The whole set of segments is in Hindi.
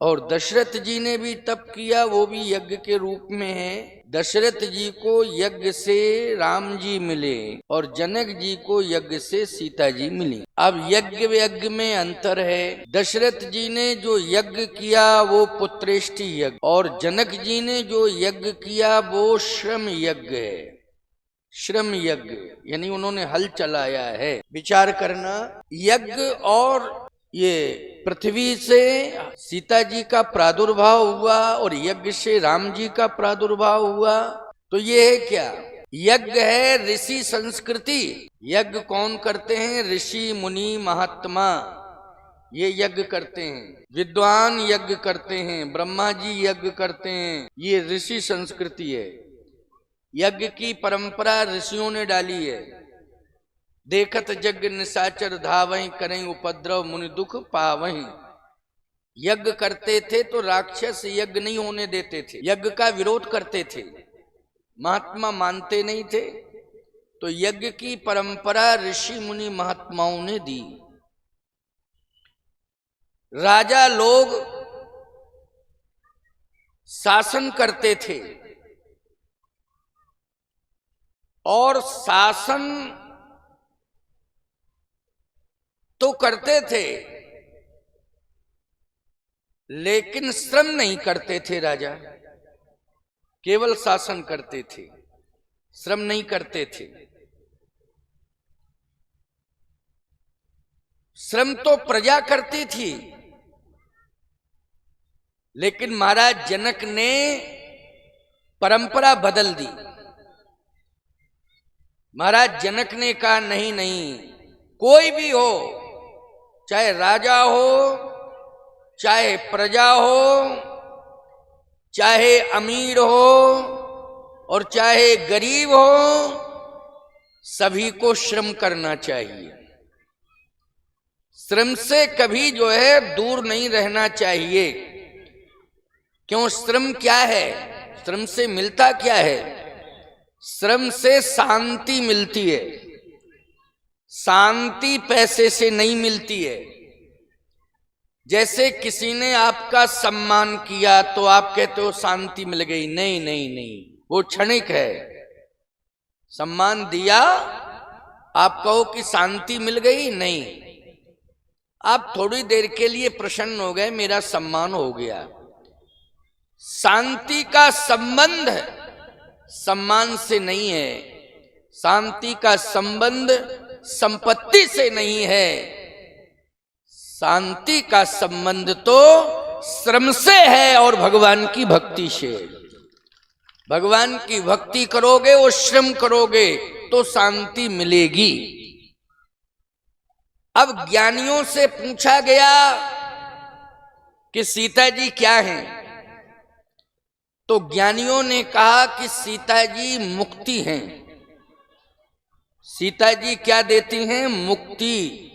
और दशरथ जी ने भी तप किया, वो भी यज्ञ के रूप में है। दशरथ जी को यज्ञ से राम जी मिले और जनक जी को यज्ञ से सीता जी मिली। अब यज्ञ में अंतर है। दशरथ जी ने जो यज्ञ किया वो पुत्रेष्टि यज्ञ, और जनक जी ने जो यज्ञ किया वो श्रम यज्ञ है। श्रम यज्ञ यानी उन्होंने हल चलाया है। विचार करना, यज्ञ और ये पृथ्वी से सीता जी का प्रादुर्भाव हुआ और यज्ञ से राम जी का प्रादुर्भाव हुआ, तो ये है क्या? यज्ञ है ऋषि संस्कृति। यज्ञ कौन करते हैं? ऋषि मुनि महात्मा ये यज्ञ करते हैं। विद्वान यज्ञ करते हैं, ब्रह्मा जी यज्ञ करते हैं। ये ऋषि संस्कृति है। यज्ञ की परंपरा ऋषियों ने डाली है। देखत यज्ञ निशाचर धावहीं, करें उपद्रव मुनि दुख पावहीं। यज्ञ करते थे तो राक्षस यज्ञ नहीं होने देते थे, यज्ञ का विरोध करते थे, महात्मा मानते नहीं थे। तो यज्ञ की परंपरा ऋषि मुनि महात्माओं ने दी। राजा लोग शासन करते थे और शासन तो करते थे लेकिन श्रम नहीं करते थे। राजा केवल शासन करते थे, श्रम नहीं करते थे। श्रम तो प्रजा करती थी, लेकिन महाराज जनक ने परंपरा बदल दी। महाराज जनक ने कहा नहीं नहीं, कोई भी हो, चाहे राजा हो, चाहे प्रजा हो, चाहे अमीर हो और चाहे गरीब हो, सभी को श्रम करना चाहिए। श्रम से कभी जो है दूर नहीं रहना चाहिए। क्यों? श्रम क्या है? श्रम से मिलता क्या है? श्रम से शांति मिलती है। शांति पैसे से नहीं मिलती है। जैसे किसी ने आपका सम्मान किया तो आप कहते हो शांति मिल गई। नहीं नहीं नहीं, वो क्षणिक है। सम्मान दिया, आप कहो कि शांति मिल गई? नहीं, आप थोड़ी देर के लिए प्रसन्न हो गए, मेरा सम्मान हो गया। शांति का संबंध सम्मान से नहीं है। शांति का संबंध संपत्ति से नहीं है। शांति का संबंध तो श्रम से है और भगवान की भक्ति से। भगवान की भक्ति करोगे और श्रम करोगे तो शांति मिलेगी। अब ज्ञानियों से पूछा गया कि सीता जी क्या हैं, तो ज्ञानियों ने कहा कि सीता जी मुक्ति हैं। सीता जी क्या देती हैं? मुक्ति।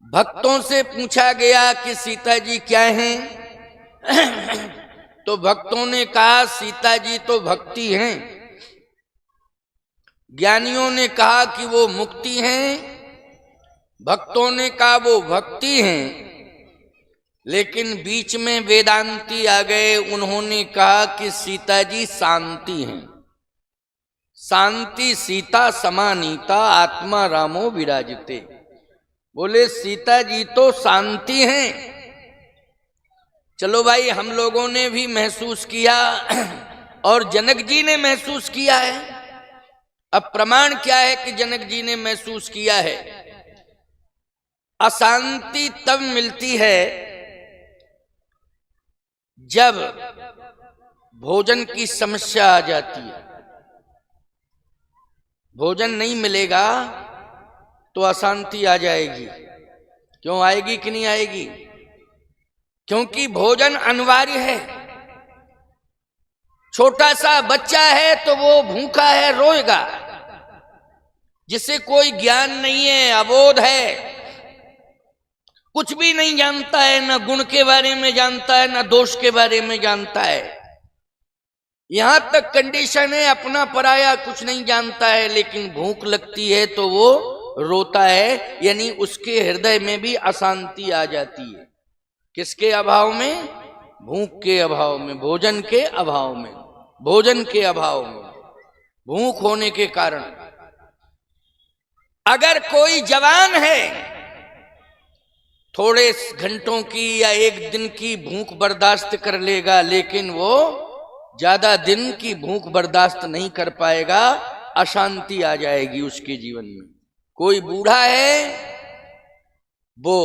भक्तों से पूछा गया कि सीता जी क्या हैं, तो भक्तों ने कहा सीता जी तो भक्ति हैं। ज्ञानियों ने कहा कि वो मुक्ति हैं, भक्तों ने कहा वो भक्ति हैं। लेकिन बीच में वेदांती आ गए, उन्होंने कहा कि सीता जी शांति हैं। शांति सीता समानीता आत्मा रामो विराजते। बोले सीता जी तो शांति हैं। चलो भाई, हम लोगों ने भी महसूस किया और जनक जी ने महसूस किया है। अब प्रमाण क्या है कि जनक जी ने महसूस किया है? अशांति तब मिलती है जब भोजन की समस्या आ जाती है। भोजन नहीं मिलेगा तो अशांति आ जाएगी। क्यों आएगी कि नहीं आएगी? क्योंकि भोजन अनिवार्य है। छोटा सा बच्चा है तो वो भूखा है, रोएगा। जिसे कोई ज्ञान नहीं है, अबोध है, कुछ भी नहीं जानता है, ना गुण के बारे में जानता है, ना दोष के बारे में जानता है। यहां तक कंडीशन है, अपना पराया कुछ नहीं जानता है, लेकिन भूख लगती है तो वो रोता है। यानी उसके हृदय में भी अशांति आ जाती है। किसके अभाव में? भूख के अभाव में, भोजन के अभाव में, भोजन के अभाव में, भूख होने के कारण। अगर कोई जवान है, थोड़े घंटों की या एक दिन की भूख बर्दाश्त कर लेगा, लेकिन वो ज्यादा दिन की भूख बर्दाश्त नहीं कर पाएगा, अशांति आ जाएगी उसके जीवन में। कोई बूढ़ा है, वो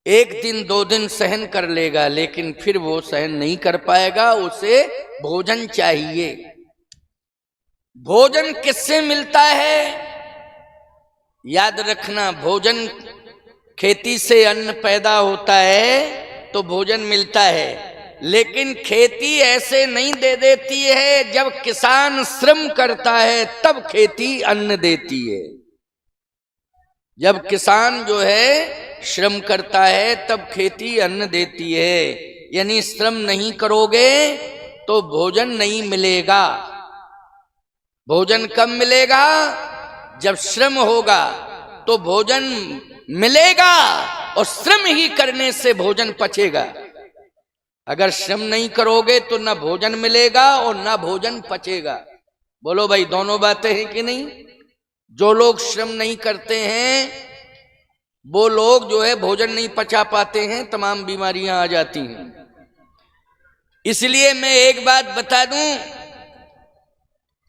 एक दिन 2 दिन सहन कर लेगा, लेकिन फिर वो सहन नहीं कर पाएगा, उसे भोजन चाहिए। भोजन किससे मिलता है? याद रखना, भोजन खेती से अन्न पैदा होता है तो भोजन मिलता है, लेकिन खेती ऐसे नहीं दे देती है। जब किसान श्रम करता है तब खेती अन्न देती है। जब किसान जो है श्रम करता है तब खेती अन्न देती है। यानी श्रम नहीं करोगे तो भोजन नहीं मिलेगा। भोजन कब मिलेगा? जब श्रम होगा तो भोजन मिलेगा, और श्रम ही करने से भोजन पचेगा। अगर श्रम नहीं करोगे तो ना भोजन मिलेगा और ना भोजन पचेगा। बोलो भाई, दोनों बातें हैं कि नहीं? जो लोग श्रम नहीं करते हैं वो लोग जो है भोजन नहीं पचा पाते हैं, तमाम बीमारियां आ जाती हैं। इसलिए मैं एक बात बता दूं,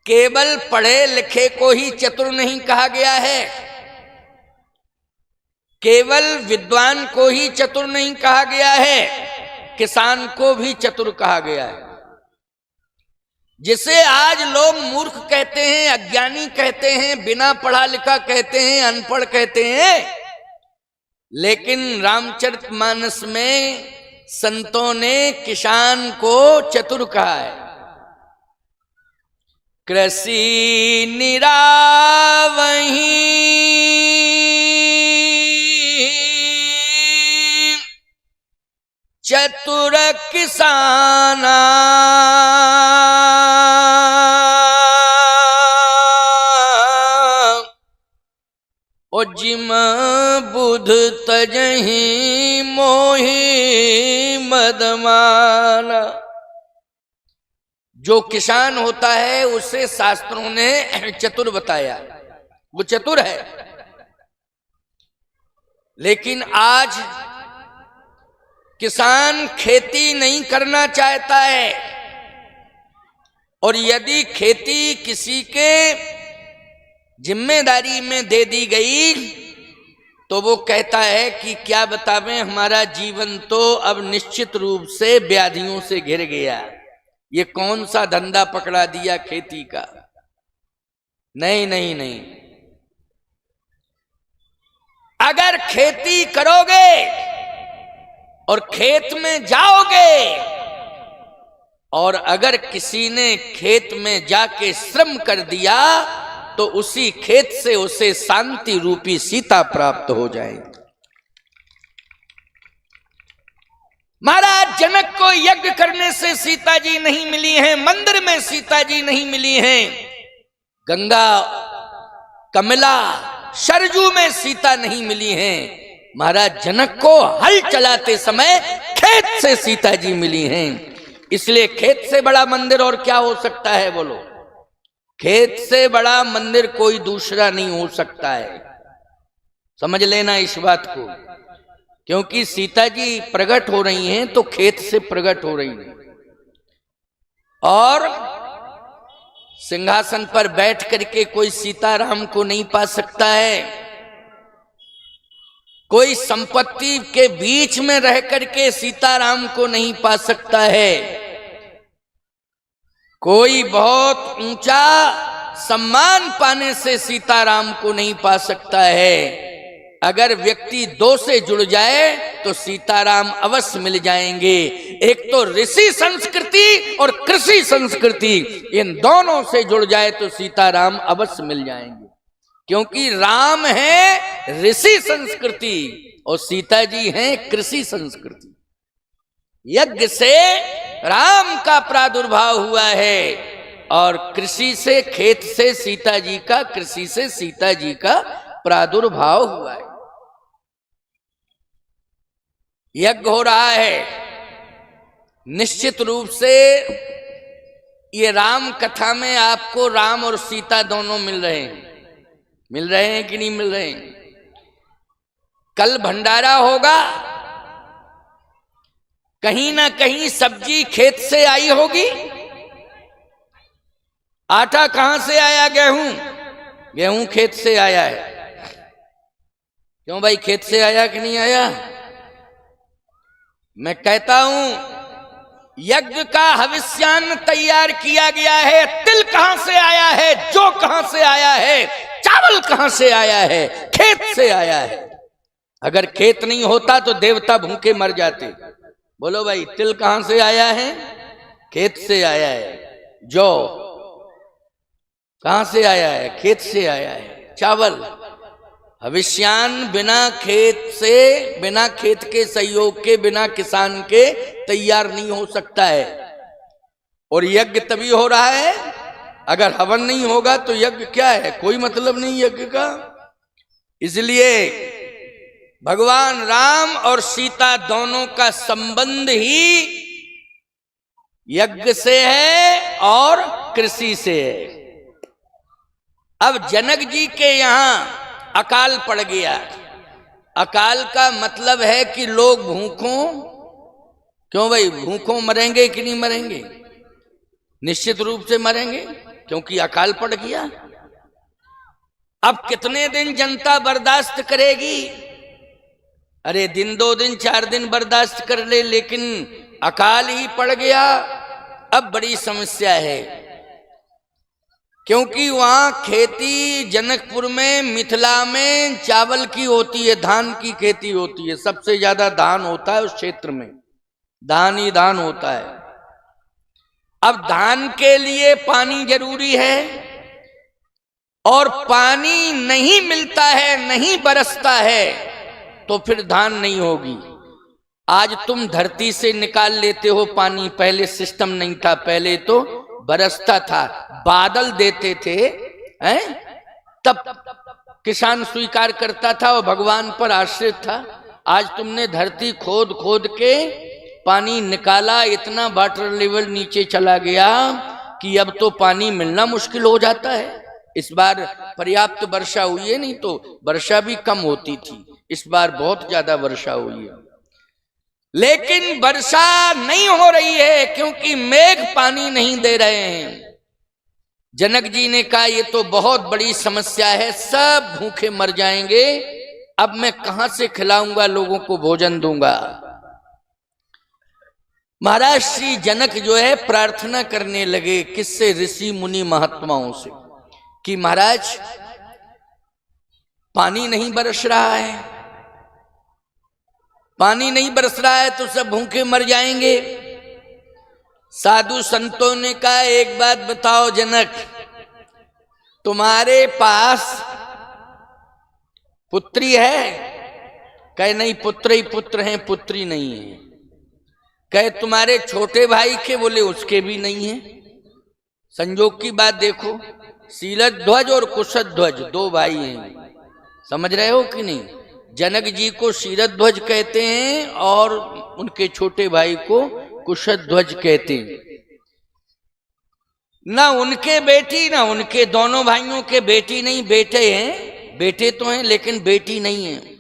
केवल पढ़े लिखे को ही चतुर नहीं कहा गया है, केवल विद्वान को ही चतुर नहीं कहा गया है, किसान को भी चतुर कहा गया है। जिसे आज लोग मूर्ख कहते हैं, अज्ञानी कहते हैं, बिना पढ़ा लिखा कहते हैं, अनपढ़ कहते हैं, लेकिन रामचरितमानस में संतों ने किसान को चतुर कहा है। कृषि निरावही चतुर किसाना, ओ जिम बुध तजहि मोहि मदमाना। जो किसान होता है उसे शास्त्रों ने चतुर बताया, वो चतुर है। लेकिन आज किसान खेती नहीं करना चाहता है, और यदि खेती किसी के जिम्मेदारी में दे दी गई तो वो कहता है कि क्या बतावें, हमारा जीवन तो अब निश्चित रूप से व्याधियों से घिर गया, ये कौन सा धंधा पकड़ा दिया खेती का। नहीं नहीं नहीं, अगर खेती करोगे और खेत में जाओगे, और अगर किसी ने खेत में जाके श्रम कर दिया तो उसी खेत से उसे शांति रूपी सीता प्राप्त हो जाएगी। महाराज जनक को यज्ञ करने से सीता जी नहीं मिली हैं, मंदिर में सीता जी नहीं मिली हैं, गंगा कमला सरजू में सीता नहीं मिली हैं। महाराज जनक को हल चलाते समय खेत से सीता जी मिली हैं। इसलिए खेत से बड़ा मंदिर और क्या हो सकता है? बोलो, खेत से बड़ा मंदिर कोई दूसरा नहीं हो सकता है। समझ लेना इस बात को, क्योंकि सीता जी प्रकट हो रही हैं तो खेत से प्रकट हो रही हैं, और सिंहासन पर बैठ करके कोई सीताराम को नहीं पा सकता है। कोई संपत्ति के बीच में रह करके सीताराम को नहीं पा सकता है। कोई बहुत ऊंचा सम्मान पाने से सीताराम को नहीं पा सकता है। अगर व्यक्ति 2 से जुड़ जाए तो सीताराम अवश्य मिल जाएंगे। एक तो ऋषि संस्कृति और कृषि संस्कृति, इन दोनों से जुड़ जाए तो सीताराम अवश्य मिल जाएंगे, क्योंकि राम है ऋषि संस्कृति और सीता जी हैं कृषि संस्कृति। यज्ञ से राम का प्रादुर्भाव हुआ है, और कृषि से, खेत से सीता जी का, कृषि से सीता जी का प्रादुर्भाव हुआ है। यज्ञ हो रहा है। निश्चित रूप से ये राम कथा में आपको राम और सीता दोनों मिल रहे हैं कि नहीं मिल रहे हैं? कल भंडारा होगा, कहीं ना कहीं सब्जी खेत से आई होगी। आटा कहां से आया? गेहूं खेत से आया है। क्यों भाई, खेत से आया कि नहीं आया? मैं कहता हूं यज्ञ का हविष्यान्न तैयार किया गया है। तिल कहां से आया है? जौ कहां से आया है? चावल कहां से आया है? खेत से आया है। अगर खेत नहीं होता तो देवता भूखे मर जाते। बोलो भाई, तिल कहां से आया है? खेत से आया है। जौ कहां से आया है? खेत से आया है। चावल, हविष्यान्न बिना खेत से, बिना खेत के सहयोग के, बिना किसान के तैयार नहीं हो सकता है। और यज्ञ तभी हो रहा है, अगर हवन नहीं होगा तो यज्ञ क्या है? कोई मतलब नहीं यज्ञ का। इसलिए भगवान राम और सीता दोनों का संबंध ही यज्ञ से है और कृषि से है। अब जनक जी के यहां अकाल पड़ गया। अकाल का मतलब है कि लोग भूखों, क्यों भाई, भूखों मरेंगे कि नहीं मरेंगे? निश्चित रूप से मरेंगे, क्योंकि अकाल पड़ गया। अब कितने दिन जनता बर्दाश्त करेगी? अरे दिन, 2 दिन, 4 दिन बर्दाश्त कर ले, लेकिन अकाल ही पड़ गया। अब बड़ी समस्या है, क्योंकि वहां खेती जनकपुर में, मिथिला में चावल की होती है, धान की खेती होती है। सबसे ज्यादा धान होता है उस क्षेत्र में, धान ही धान होता है। अब धान के लिए पानी जरूरी है, और पानी नहीं मिलता है, नहीं बरसता है, तो फिर धान नहीं होगी। आज तुम धरती से निकाल लेते हो पानी, पहले सिस्टम नहीं था। पहले तो बरसता था, बादल देते थे, हैं? तब किसान स्वीकार करता था और भगवान पर आश्रित था। आज तुमने धरती खोद खोद के पानी निकाला, इतना वाटर लेवल नीचे चला गया कि अब तो पानी मिलना मुश्किल हो जाता है। इस बार पर्याप्त वर्षा हुई है, नहीं तो वर्षा भी कम होती थी। इस बार बहुत ज्यादा वर्षा हुई है, लेकिन वर्षा नहीं हो रही है, क्योंकि मेघ पानी नहीं दे रहे हैं। जनक जी ने कहा ये तो बहुत बड़ी समस्या है, सब भूखे मर जाएंगे, अब मैं कहां से खिलाऊंगा, लोगों को भोजन दूंगा। महाराज श्री जनक जो है प्रार्थना करने लगे, किससे? ऋषि मुनि महात्माओं से, कि महाराज पानी नहीं बरस रहा है, पानी नहीं बरस रहा है तो सब भूखे मर जाएंगे। साधु संतों ने कहा एक बात बताओ जनक, तुम्हारे पास पुत्री है? कहे नहीं, पुत्र ही पुत्र हैं, पुत्री नहीं है। कहे तुम्हारे छोटे भाई के? बोले उसके भी नहीं है। संजोग की बात देखो, शीलध्वज और कुशध्वज 2 भाई हैं, समझ रहे हो कि नहीं? जनक जी को शीलध्वज कहते हैं और उनके छोटे भाई को कुशध्वज कहते हैं। ना उनके बेटी, ना उनके, दोनों भाइयों के बेटी नहीं, बेटे हैं। बेटे तो हैं लेकिन बेटी नहीं है।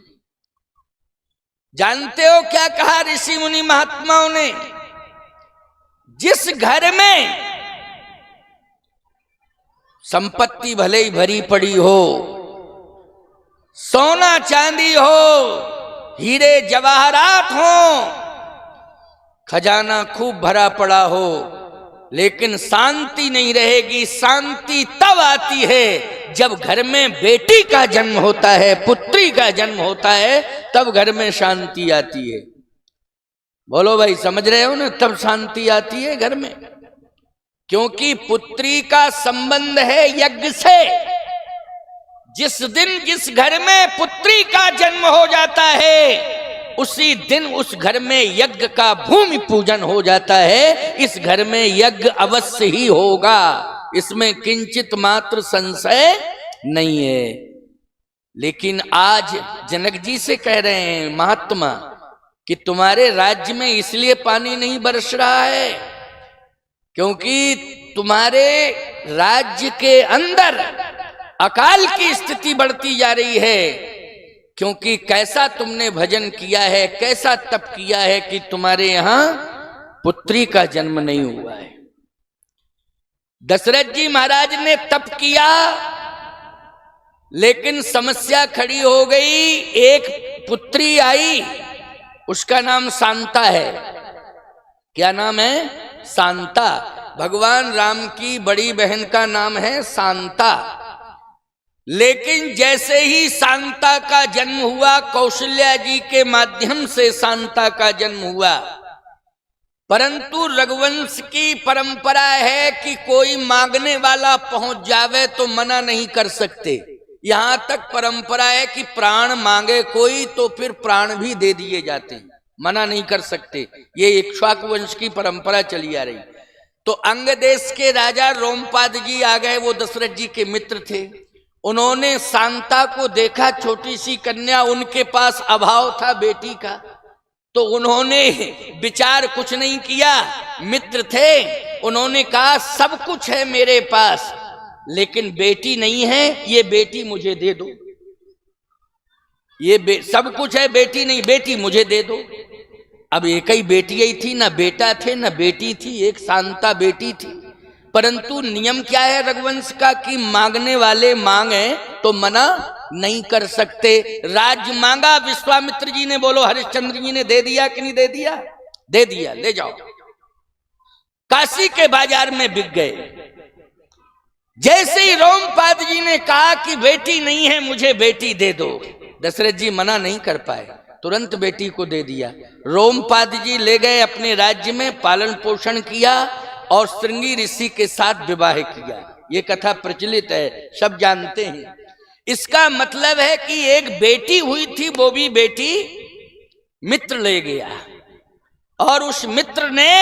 जानते हो क्या कहा ऋषि मुनि महात्माओं ने? जिस घर में संपत्ति भले ही भरी पड़ी हो, सोना चांदी हो, हीरे जवाहरात हो, खजाना खूब भरा पड़ा हो, लेकिन शांति नहीं रहेगी। शांति तब आती है जब घर में बेटी का जन्म होता है, पुत्री का जन्म होता है, तब घर में शांति आती है। बोलो भाई, समझ रहे हो ना? तब शांति आती है घर में, क्योंकि पुत्री का संबंध है यज्ञ से। जिस दिन जिस घर में पुत्री का जन्म हो जाता है, उसी दिन उस घर में यज्ञ का भूमि पूजन हो जाता है। इस घर में यज्ञ अवश्य ही होगा, इसमें किंचित मात्र संशय नहीं है। लेकिन आज जनक जी से कह रहे हैं महात्मा कि तुम्हारे राज्य में इसलिए पानी नहीं बरस रहा है क्योंकि तुम्हारे राज्य के अंदर अकाल की स्थिति बढ़ती जा रही है, क्योंकि कैसा तुमने भजन किया है, कैसा तप किया है कि तुम्हारे यहां पुत्री का जन्म नहीं हुआ है। दशरथ जी महाराज ने तप किया, लेकिन समस्या खड़ी हो गई। एक पुत्री आई, उसका नाम शांता है। क्या नाम है? शांता। भगवान राम की बड़ी बहन का नाम है शांता। लेकिन जैसे ही शांता का जन्म हुआ, कौशल्या जी के माध्यम से शांता का जन्म हुआ, परंतु रघुवंश की परंपरा है कि कोई मांगने वाला पहुंच जावे तो मना नहीं कर सकते। यहां तक परंपरा है कि प्राण मांगे कोई तो फिर प्राण भी दे दिए जाते हैं, मना नहीं कर सकते। ये इक्ष्वाकु वंश की परंपरा चली आ रही। तो अंग देश के राजा रोमपाद जी आ गए, वो दशरथ जी के मित्र थे। उन्होंने शांता को देखा, छोटी सी कन्या, उनके पास अभाव था बेटी का, तो उन्होंने विचार कुछ नहीं किया। मित्र थे, उन्होंने कहा सब कुछ है मेरे पास लेकिन बेटी नहीं है, ये बेटी मुझे दे दो। ये सब कुछ है, बेटी नहीं, बेटी मुझे दे दो। अब एक ही बेटी ही थी, ना बेटा थे ना बेटी थी, एक शांता बेटी थी। परंतु नियम क्या है रघुवंश का कि मांगने वाले मांगे तो मना नहीं कर सकते। राज मांगा, विश्वामित्र जी ने, बोलो हरिश्चंद्र जी ने दे दिया कि नहीं दे दिया? दे दिया, ले जाओ। काशी के बाजार में बिक गए। जैसे ही रोमपाद जी ने कहा कि बेटी नहीं है, मुझे बेटी दे दो, दशरथ जी मना नहीं कर पाए, तुरंत बेटी को दे दिया। रोमपाद जी ले गए अपने राज्य में, पालन पोषण किया और श्रृंगी ऋषि के साथ विवाह किया। ये कथा प्रचलित है, सब जानते हैं। इसका मतलब है कि एक बेटी हुई थी, वो भी बेटी मित्र ले गया और उस मित्र ने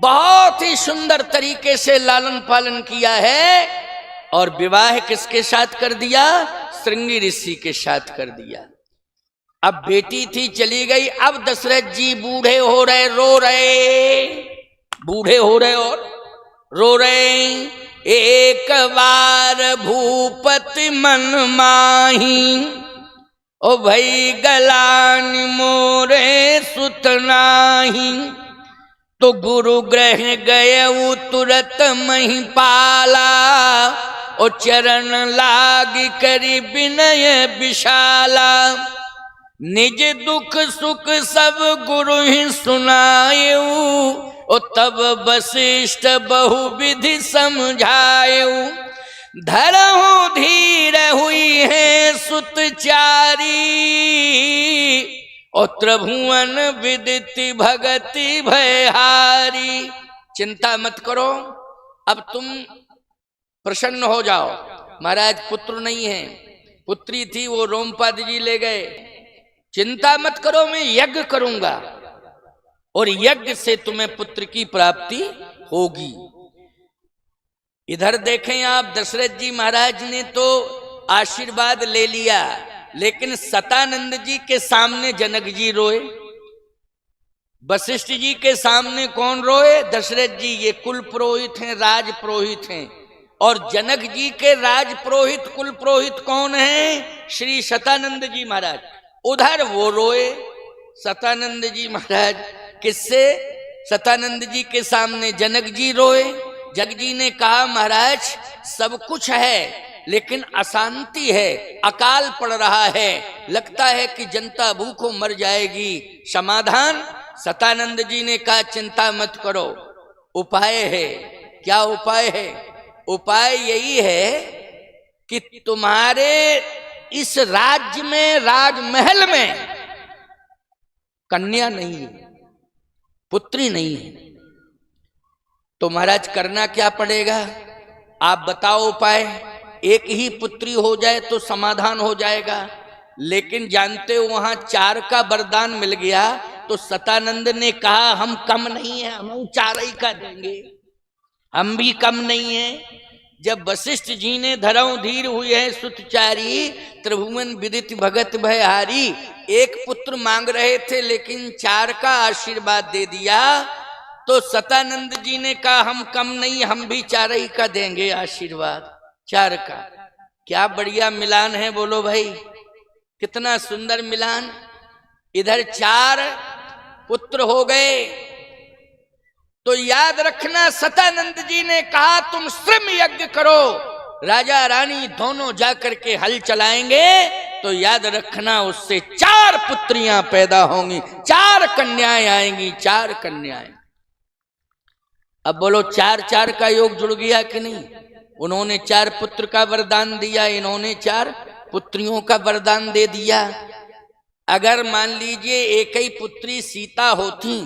बहुत ही सुंदर तरीके से लालन पालन किया है और विवाह किसके साथ कर दिया? श्रृंगी ऋषि के साथ कर दिया। अब बेटी थी चली गई। अब दशरथ जी बूढ़े हो रहे, रो रहे, बूढ़े हो रहे और रो रहे। एक बार भूपति मन माही, ओ भई गलान मोरे सुत नाही। तो गुरु ग्रह गए तुरत महिपाला, ओ चरण लाग करी विनय विशाला। निज दुख सुख सब गुरु ही सुनायु, ओ तब वशिष्ठ बहुविधि समझायु। धरहु धीर हुई है सुतचारी, और त्रिभुवन विदिति भगति भयहारी। चिंता मत करो, अब तुम प्रसन्न हो जाओ। महाराज पुत्र नहीं है, पुत्री थी, वो रोमपाद जी ले गए। चिंता मत करो, मैं यज्ञ करूंगा और यज्ञ से तुम्हें पुत्र की प्राप्ति होगी। इधर देखें आप, दशरथ जी महाराज ने तो आशीर्वाद ले लिया, लेकिन सतानंद जी के सामने जनक जी रोए। वशिष्ठ जी के सामने कौन रोए? दशरथ जी। ये कुल पुरोहित हैं, राज पुरोहित हैं। और जनक जी के राज पुरोहित, कुल पुरोहित कौन है? श्री सतानंद जी महाराज। उधर वो रोए सतानंद जी महाराज। किससे? सतानंद जी के सामने जनक जी रोए। जनक जी ने कहा महाराज सब कुछ है लेकिन अशांति है, अकाल पड़ रहा है, लगता है कि जनता भूखों मर जाएगी, समाधान? सतानंद जी ने कहा चिंता मत करो, उपाय है। क्या उपाय है? उपाय यही है कि तुम्हारे इस राज्य में, राजमहल में कन्या नहीं है, पुत्री नहीं है, तो महाराज करना क्या पड़ेगा? आप बताओ उपाय। एक ही पुत्री हो जाए तो समाधान हो जाएगा, लेकिन जानते हो वहां 4 का वरदान मिल गया। तो सतानंद ने कहा हम कम नहीं है, हम 4 ही का देंगे, हम भी कम नहीं है। जब वशिष्ठ जी ने धरऊ धीर हुई है सुतचारी, त्रिभुवन विदित भगत भयहारी, एक पुत्र मांग रहे थे लेकिन 4 का आशीर्वाद दे दिया। तो सतानंद जी ने कहा हम कम नहीं, हम भी 4 ही का देंगे आशीर्वाद, 4 का। क्या बढ़िया मिलान है, बोलो भाई, कितना सुंदर मिलान। इधर 4 पुत्र हो गए। तो याद रखना, सतानंद जी ने कहा तुम श्रम यज्ञ करो, राजा रानी दोनों जाकर के हल चलाएंगे। तो याद रखना उससे 4 पुत्रियां पैदा होंगी, 4 कन्याएं आएंगी, 4 कन्याएं। अब बोलो 4-4 का योग जुड़ गया कि नहीं? उन्होंने 4 पुत्र का वरदान दिया, इन्होंने 4 पुत्रियों का वरदान दे दिया। अगर मान लीजिए एक ही पुत्री सीता होती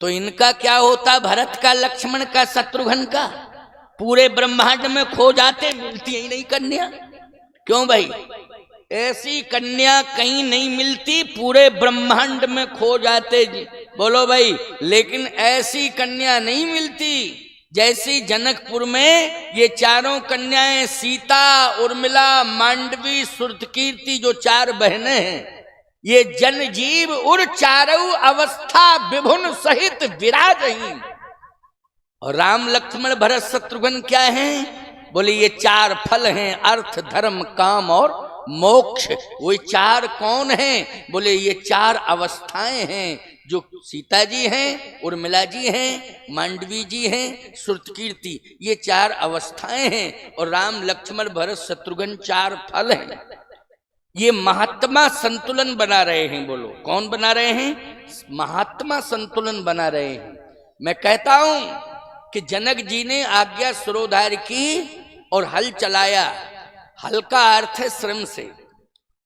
तो इनका क्या होता? भरत का, लक्ष्मण का, शत्रुघ्न का, पूरे ब्रह्मांड में खो जाते, मिलती ही नहीं कन्या। क्यों भाई? ऐसी कन्या कहीं नहीं मिलती, पूरे ब्रह्मांड में खो जाते जी, बोलो भाई। लेकिन ऐसी कन्या नहीं मिलती जैसी जनकपुर में ये 4 कन्याएं, सीता, उर्मिला, मांडवी, श्रुतकीर्ति, जो 4 बहनें हैं, ये जनजीव उर 4 अवस्था विभुन सहित विराजही। और राम लक्ष्मण भरत शत्रुघ्न क्या हैं? बोले ये 4 फल हैं, अर्थ धर्म काम और मोक्ष। वो 4 कौन हैं? बोले ये 4 अवस्थाएं हैं, जो सीता जी हैं, उर्मिला जी हैं, मांडवी जी हैं, श्रुतकीर्ति, ये 4 अवस्थाएं हैं। और राम लक्ष्मण भरत शत्रुघ्न 4 फल हैं। ये महात्मा संतुलन बना रहे हैं। बोलो कौन बना रहे हैं? महात्मा संतुलन बना रहे हैं। मैं कहता हूं कि जनक जी ने आज्ञा सरोधार की और हल चलाया। हल का अर्थ है श्रम से,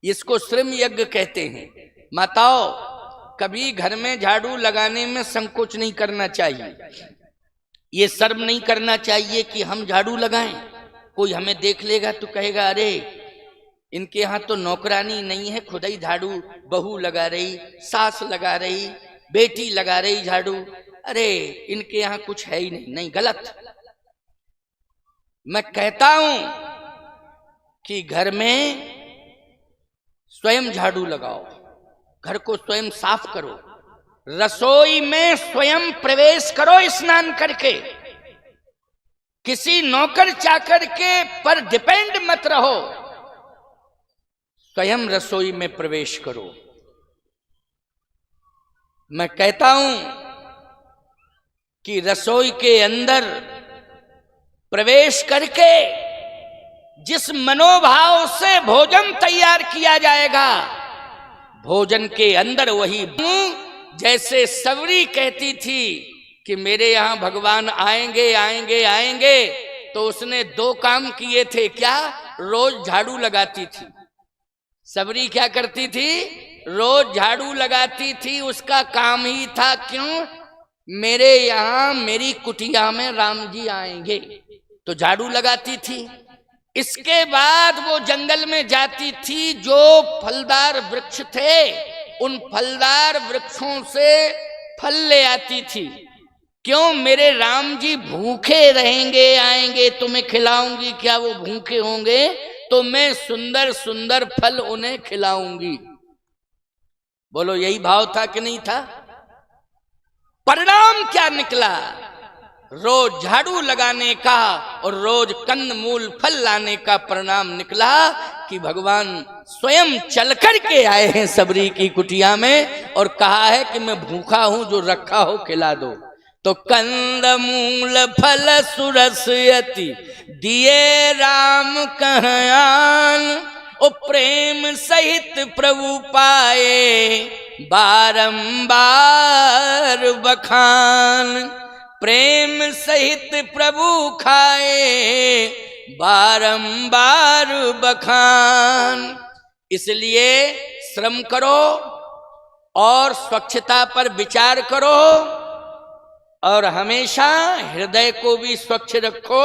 इसको श्रम यज्ञ कहते हैं। माताओं, कभी घर में झाड़ू लगाने में संकोच नहीं करना चाहिए। ये शर्म नहीं करना चाहिए कि हम झाड़ू लगाएं। कोई हमें देख लेगा तो कहेगा अरे इनके यहाँ तो नौकरानी नहीं है, खुद ही झाड़ू बहू लगा रही, सास लगा रही, बेटी लगा रही झाड़ू, अरे इनके यहाँ कुछ है ही नहीं। नहीं, गलत। मैं कहता हूं कि घर में स्वयं झाड़ू लगाओ, घर को स्वयं साफ करो, रसोई में स्वयं प्रवेश करो स्नान करके। किसी नौकर चाकर के पर डिपेंड मत रहो, स्वयं रसोई में प्रवेश करो। मैं कहता हूं कि रसोई के अंदर प्रवेश करके जिस मनोभाव से भोजन तैयार किया जाएगा, भोजन के अंदर वही, जैसे सवरी कहती थी कि मेरे यहां भगवान आएंगे आएंगे आएंगे, तो उसने 2 काम किए थे। क्या? रोज झाड़ू लगाती थी। सबरी क्या करती थी? रोज झाड़ू लगाती थी। उसका काम ही था, क्यों? मेरे यहां मेरी कुटिया में राम जी आएंगे, तो झाड़ू लगाती थी। इसके बाद वो जंगल में जाती थी, जो फलदार वृक्ष थे उन फलदार वृक्षों से फल ले आती थी। क्यों? मेरे राम जी भूखे रहेंगे, आएंगे तो मैं खिलाऊंगी। क्या वो भूखे होंगे? तो मैं सुंदर सुंदर फल उन्हें खिलाऊंगी। बोलो यही भाव था कि नहीं था? परिणाम क्या निकला? रोज झाड़ू लगाने का और रोज कंद मूल फल लाने का परिणाम निकला कि भगवान स्वयं चल कर के आए हैं सबरी की कुटिया में और कहा है कि मैं भूखा हूं, जो रखा हो खिला दो। तो कंद मूल फल सुरस यति दिए राम कहयान, ओ प्रेम सहित प्रभु पाए बारंबार बखान। प्रेम सहित प्रभु खाए बारंबार बखान। इसलिए श्रम करो और स्वच्छता पर विचार करो और हमेशा हृदय को भी स्वच्छ रखो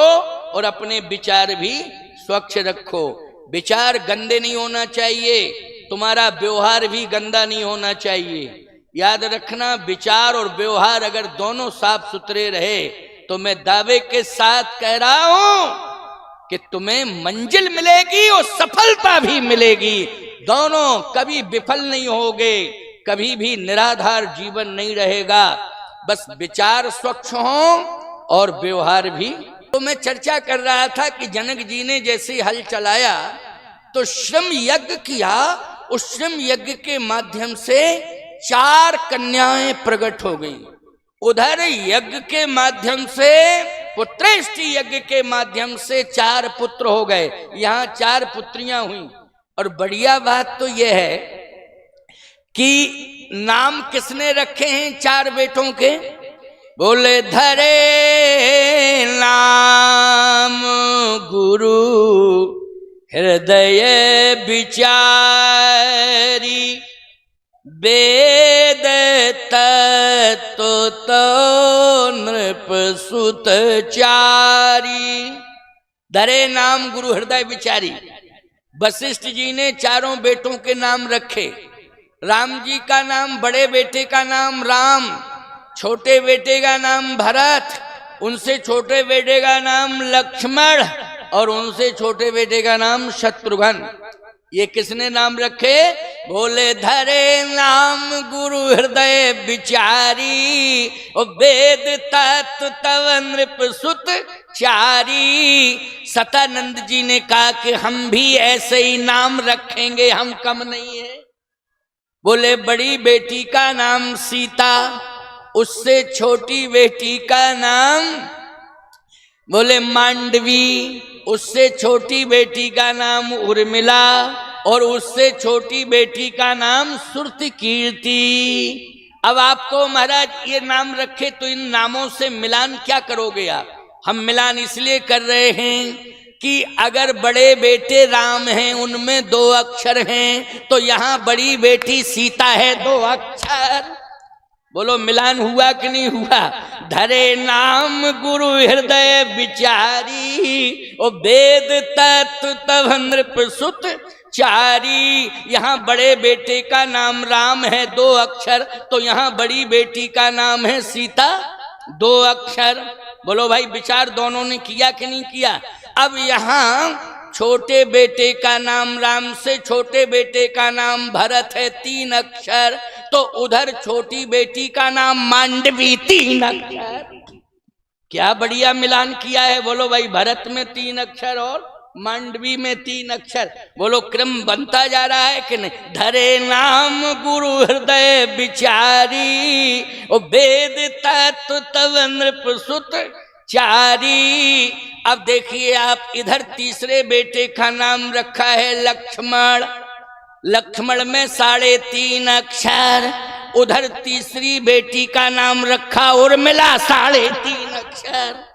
और अपने विचार भी स्वच्छ रखो। विचार गंदे नहीं होना चाहिए, तुम्हारा व्यवहार भी गंदा नहीं होना चाहिए। याद रखना, विचार और व्यवहार अगर दोनों साफ सुथरे रहे तो मैं दावे के साथ कह रहा हूं कि तुम्हें मंजिल मिलेगी और सफलता भी मिलेगी, दोनों, कभी विफल नहीं होगे, कभी भी निराधार जीवन नहीं रहेगा। बस विचार स्वच्छ हो और व्यवहार भी। तो मैं चर्चा कर रहा था कि जनक जी ने जैसे हल चलाया तो श्रम यज्ञ किया, उस श्रम यज्ञ के माध्यम से 4 कन्याएं प्रकट हो गई। उधर यज्ञ के माध्यम से, पुत्रेष्टि यज्ञ के माध्यम से 4 पुत्र हो गए, यहाँ 4 पुत्रियां हुई। और बढ़िया बात तो यह है कि नाम किसने रखे हैं 4 बेटों के? बोले धरे नाम गुरु हृदय विचारी, वेद तत्व तो नृप सुत चारी। धरे नाम गुरु हृदय विचारी। वशिष्ठ जी ने 4 बेटों के नाम रखे। राम जी का नाम, बड़े बेटे का नाम राम, छोटे बेटे का नाम भरत, उनसे छोटे बेटे का नाम लक्ष्मण और उनसे छोटे बेटे का नाम शत्रुघ्न। ये किसने नाम रखे? बोले धरे नाम गुरु हृदय विचारी, और वेद तत्व तव नृप सुत चारी। सतानंद जी ने कहा कि हम भी ऐसे ही नाम रखेंगे, हम कम नहीं है। बोले बड़ी बेटी का नाम सीता, उससे छोटी बेटी का नाम बोले मांडवी, उससे छोटी बेटी का नाम उर्मिला और उससे छोटी बेटी का नाम सुरतिकीर्ति। अब आपको महाराज ये नाम रखे तो इन नामों से मिलान क्या करोगे आप? हम मिलान इसलिए कर रहे हैं कि अगर बड़े बेटे राम हैं, उनमें 2 अक्षर हैं, तो यहाँ बड़ी बेटी सीता है, 2 अक्षर। बोलो मिलान हुआ कि नहीं हुआ? धरे नाम गुरु हृदय विचारी, ओ वेद तत्व तव नृप सुत चारी। यहाँ बड़े बेटे का नाम राम है, 2 अक्षर, तो यहाँ बड़ी बेटी का नाम है सीता, 2 अक्षर। बोलो भाई विचार दोनों ने किया कि नहीं किया? अब यहाँ छोटे बेटे का नाम राम से छोटे बेटे का नाम भरत है, 3 अक्षर, तो उधर छोटी बेटी का नाम मांडवी, 3 अक्षर। क्या बढ़िया मिलान किया है। बोलो भाई, भरत में 3 अक्षर और मांडवी में 3 अक्षर। बोलो क्रम बनता जा रहा है कि नहीं? धरे नाम गुरु हृदय विचारी, ओ वेद तत्व तव नृप सुत चारी। अब देखिए आप, इधर तीसरे बेटे का नाम रखा है लक्ष्मण, लक्ष्मण में 3.5 अक्षर। उधर तीसरी बेटी का नाम रखा उर्मिला, 3.5 अक्षर।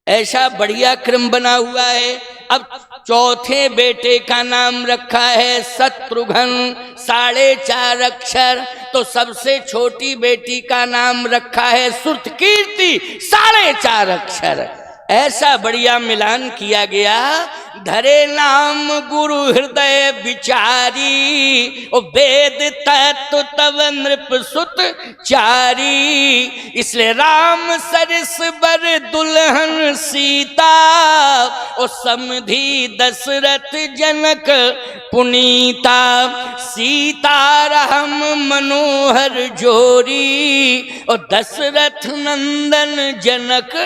ऐसा बढ़िया क्रम बना हुआ है। अब चौथे बेटे का नाम रखा है शत्रुघ्न, 4.5 अक्षर, तो सबसे छोटी बेटी का नाम रखा है सुरतिकीर्ति, 4.5 अक्षर। ऐसा बढ़िया मिलान किया गया। धरे नाम गुरु हृदय विचारी, ओ वेद तत्व तव नृप सुत चारी। इसलिए राम सरस बर दुल्हन सीता, ओ समधी दशरथ जनक पुनीता। सीता राम मनोहर जोरी, ओ दशरथ नंदन जनक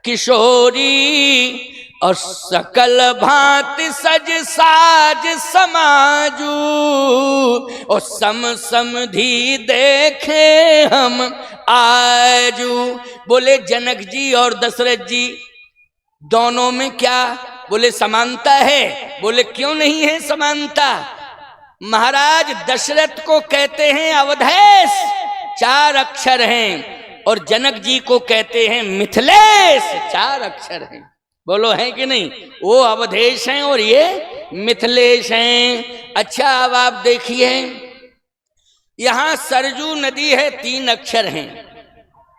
किशोरी। और सकल भांति सज साज समाजू, और सम समधी देखे हम आजू। बोले जनक जी और दशरथ जी दोनों में क्या बोले समानता है? बोले क्यों नहीं है समानता? महाराज दशरथ को कहते हैं अवधेश, 4 अक्षर हैं, और जनक जी को कहते हैं मिथिलेश, 4 अक्षर हैं। बोलो है कि नहीं? वो अवधेश हैं और ये मिथिलेश हैं। अच्छा अब आप देखिए, यहाँ सरजू नदी है, 3 अक्षर हैं,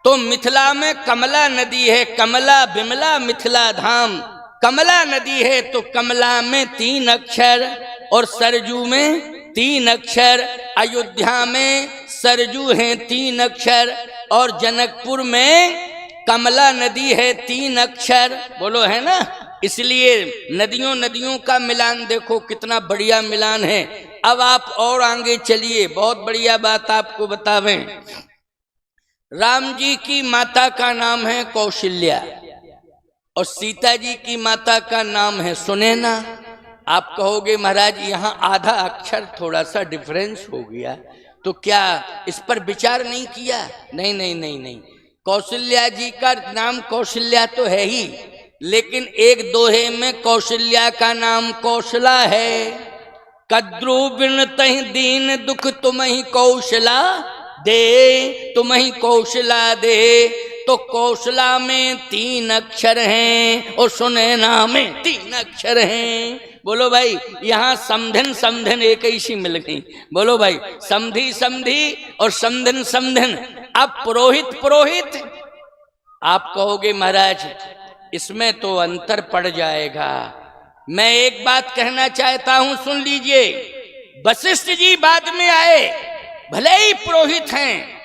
तो मिथिला में कमला नदी है, कमला बिमला मिथिला धाम। कमला नदी है तो कमला में 3 अक्षर और सरजू में 3 अक्षर। अयोध्या में सरजू है 3 अक्षर और जनकपुर में कमला नदी है 3 अक्षर। बोलो है ना? इसलिए नदियों नदियों का मिलान देखो कितना बढ़िया मिलान है। अब आप और आगे चलिए, बहुत बढ़िया बात आपको बतावें। राम जी की माता का नाम है कौशल्या और सीता जी की माता का नाम है सुनैना। आप कहोगे महाराज यहाँ आधा अक्षर थोड़ा सा डिफरेंस हो गया, तो क्या इस पर विचार नहीं किया? नहीं नहीं नहीं नहीं, कौशल्या जी का नाम कौशल्या तो है ही, लेकिन एक दोहे में कौशल्या का नाम कौशला है। कद्रु बिन तहि दीन दुख तुम्हि कौशला दे, तुम्हि कौशला दे। तो कौशला में 3 अक्षर हैं और सुनैना में 3 अक्षर हैं। बोलो भाई, यहाँ समधन समधन एक ही सी मिल गई। बोलो भाई, समधी समधी और समधन समधन। अब पुरोहित पुरोहित, आप कहोगे महाराज इसमें तो अंतर पड़ जाएगा। मैं एक बात कहना चाहता हूं, सुन लीजिए। वशिष्ठ जी बाद में आए, भले ही पुरोहित हैं,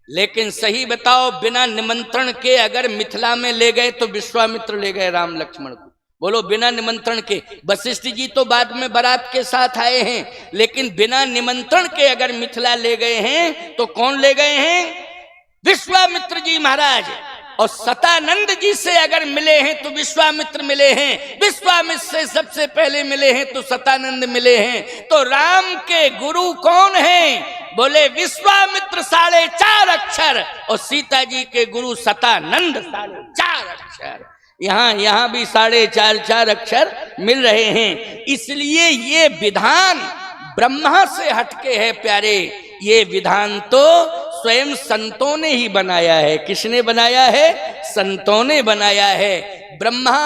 लेकिन सही बताओ बिना निमंत्रण के अगर मिथिला में ले गए तो विश्वामित्र ले गए राम लक्ष्मण को। बोलो, बिना निमंत्रण के। वशिष्ठ जी तो बाद में बारात के साथ आए हैं, लेकिन बिना निमंत्रण के अगर मिथिला ले गए हैं तो कौन ले गए हैं? विश्वामित्र जी महाराज। और सतानंद जी से अगर मिले हैं तो विश्वामित्र मिले हैं, विश्वामित्र से सबसे पहले मिले हैं तो सतानंद मिले हैं। तो राम के गुरु कौन हैं? बोले विश्वामित्र 4.5 अक्षर और सीता जी के गुरु सतानंद 4.5 अक्षर। यहाँ भी 4.5 अक्षर मिल रहे हैं। इसलिए ये विधान ब्रह्मा से हटके है प्यारे। ये विधान तो स्वयं संतों ने ही बनाया है। किसने बनाया है? संतों ने बनाया है। ब्रह्मा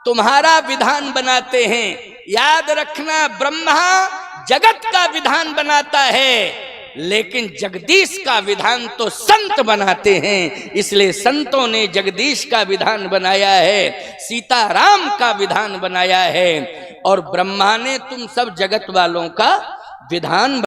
तुम्हारा विधान बनाते हैं, याद रखना। ब्रह्मा जगत का विधान बनाता है, लेकिन जगदीश का विधान तो संत बनाते हैं। इसलिए संतों ने जगदीश का विधान बनाया है, सीताराम का विधान बनाया है, और ब्रह्मा ने तुम सब जगत वालों का विधान